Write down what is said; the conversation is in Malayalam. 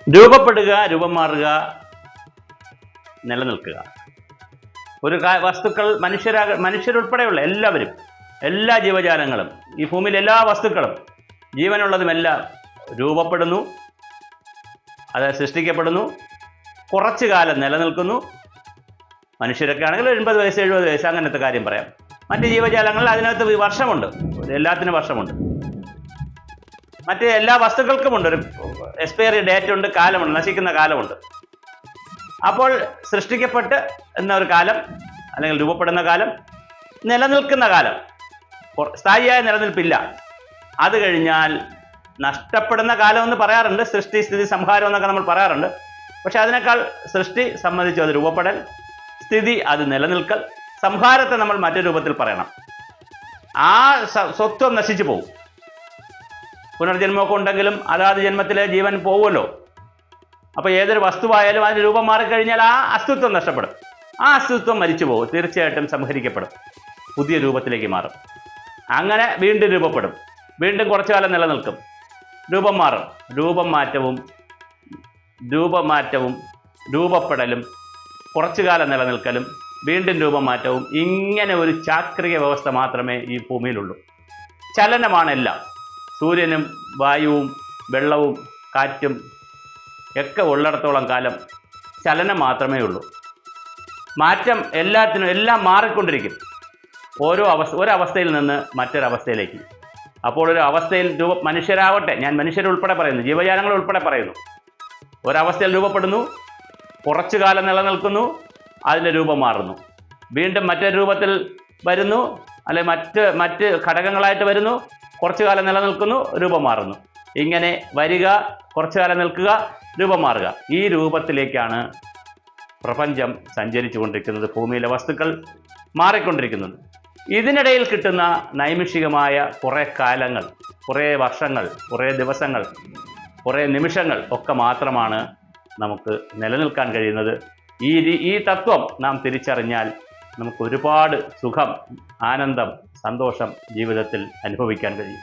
രൂപപ്പെടുക, രൂപം മാറുക, നിലനിൽക്കുക. ഒരു വസ്തുക്കൾ മനുഷ്യരുൾപ്പെടെയുള്ള എല്ലാവരും, എല്ലാ ജീവജാലങ്ങളും, ഈ ഭൂമിയിലെ എല്ലാ വസ്തുക്കളും, ജീവനുള്ളതുമെല്ലാം രൂപപ്പെടുന്നു, അത് സൃഷ്ടിക്കപ്പെടുന്നു, കുറച്ചു കാലം നിലനിൽക്കുന്നു. മനുഷ്യരൊക്കെ ആണെങ്കിൽ 80 വയസ്സ് 70 വയസ്സ് അങ്ങനത്തെ കാര്യം പറയാം. മറ്റ് ജീവജാലങ്ങളിൽ അതിനകത്ത് വർഷമുണ്ട്, എല്ലാത്തിനും വർഷമുണ്ട്. മറ്റ് എല്ലാ വസ്തുക്കൾക്കുമുണ്ട് ഒരു എക്സ്പയറി ഡേറ്റ് ഉണ്ട്, കാലമുണ്ട്, നശിക്കുന്ന കാലമുണ്ട്. അപ്പോൾ സൃഷ്ടിക്കപ്പെട്ട് എന്ന ഒരു കാലം, അല്ലെങ്കിൽ രൂപപ്പെടുന്ന കാലം, നിലനിൽക്കുന്ന കാലം, സ്ഥായിയായ നിലനിൽപ്പില്ല. അത് കഴിഞ്ഞാൽ നഷ്ടപ്പെടുന്ന കാലം എന്ന് പറയാറുണ്ട്, സൃഷ്ടി സ്ഥിതി സംഹാരം എന്നൊക്കെ നമ്മൾ പറയാറുണ്ട്. പക്ഷെ അതിനേക്കാൾ സൃഷ്ടി സംബന്ധിച്ച് അത് രൂപപ്പെടൽ, സ്ഥിതി അത് നിലനിൽക്കൽ, സംഹാരത്തെ നമ്മൾ മറ്റൊരു രൂപത്തിൽ പറയണം. ആ സ്വത്വം നശിച്ചു പോകും. പുനർജന്മമൊക്കെ ഉണ്ടെങ്കിലും അതാത് ജന്മത്തിലെ ജീവൻ പോകുമല്ലോ. അപ്പോൾ ഏതൊരു വസ്തുവായാലും അതിന് രൂപം മാറിക്കഴിഞ്ഞാൽ ആ അസ്തിത്വം നഷ്ടപ്പെടും. ആ അസ്തിത്വം മരിച്ചു പോകും, തീർച്ചയായിട്ടും സംഹരിക്കപ്പെടും, പുതിയ രൂപത്തിലേക്ക് മാറും. അങ്ങനെ വീണ്ടും രൂപപ്പെടും, വീണ്ടും കുറച്ചു കാലം നിലനിൽക്കും, രൂപം മാറും. രൂപമാറ്റവും രൂപപ്പെടലും കുറച്ചു കാലം നിലനിൽക്കലും വീണ്ടും രൂപമാറ്റവും, ഇങ്ങനെ ഒരു ചാക്രിക വ്യവസ്ഥ മാത്രമേ ഈ ഭൂമിയിലുള്ളൂ. ചലനമാണെല്ലാം. സൂര്യനും വായുവും വെള്ളവും കാറ്റും ഒക്കെ ഉള്ളിടത്തോളം കാലം ചലനം മാത്രമേ ഉള്ളൂ. മാറ്റം എല്ലാം മാറിക്കൊണ്ടിരിക്കും, ഒരവസ്ഥയിൽ നിന്ന് മറ്റൊരവസ്ഥയിലേക്ക്. അപ്പോൾ ഒരു അവസ്ഥയിൽ മനുഷ്യരാവട്ടെ, ഞാൻ മനുഷ്യരുൾപ്പെടെ പറയുന്നു, ജീവജാലങ്ങൾ ഉൾപ്പെടെ പറയുന്നു, ഒരവസ്ഥയിൽ രൂപപ്പെടുന്നു, കുറച്ചു കാലം നിലനിൽക്കുന്നു, അതിൻ്റെ രൂപം മാറുന്നു, വീണ്ടും മറ്റൊരു രൂപത്തിൽ വരുന്നു, അല്ലെങ്കിൽ മറ്റ് ഘടകങ്ങളായിട്ട് വരുന്നു, കുറച്ചു കാലം നിലനിൽക്കുന്നു, രൂപം മാറുന്നു. ഇങ്ങനെ വരിക, കുറച്ചു കാലം നിൽക്കുക, രൂപം മാറുക. ഈ രൂപത്തിലേക്കാണ് പ്രപഞ്ചം സഞ്ചരിച്ചു കൊണ്ടിരിക്കുന്നത്, ഭൂമിയിലെ വസ്തുക്കൾ മാറിക്കൊണ്ടിരിക്കുന്നത്. ഇതിനിടയിൽ കിട്ടുന്ന നൈമിഷികമായ കുറേ കാലങ്ങൾ, കുറേ വർഷങ്ങൾ, കുറേ ദിവസങ്ങൾ, കുറേ നിമിഷങ്ങൾ ഒക്കെ മാത്രമാണ് നമുക്ക് നിലനിൽക്കാൻ കഴിയുന്നത്. ഈ തത്വം നാം തിരിച്ചറിഞ്ഞാൽ നമുക്ക് ഒരുപാട് സുഖം, ആനന്ദം, സന്തോഷം ജീവിതത്തിൽ അനുഭവിക്കാൻ കഴിയും.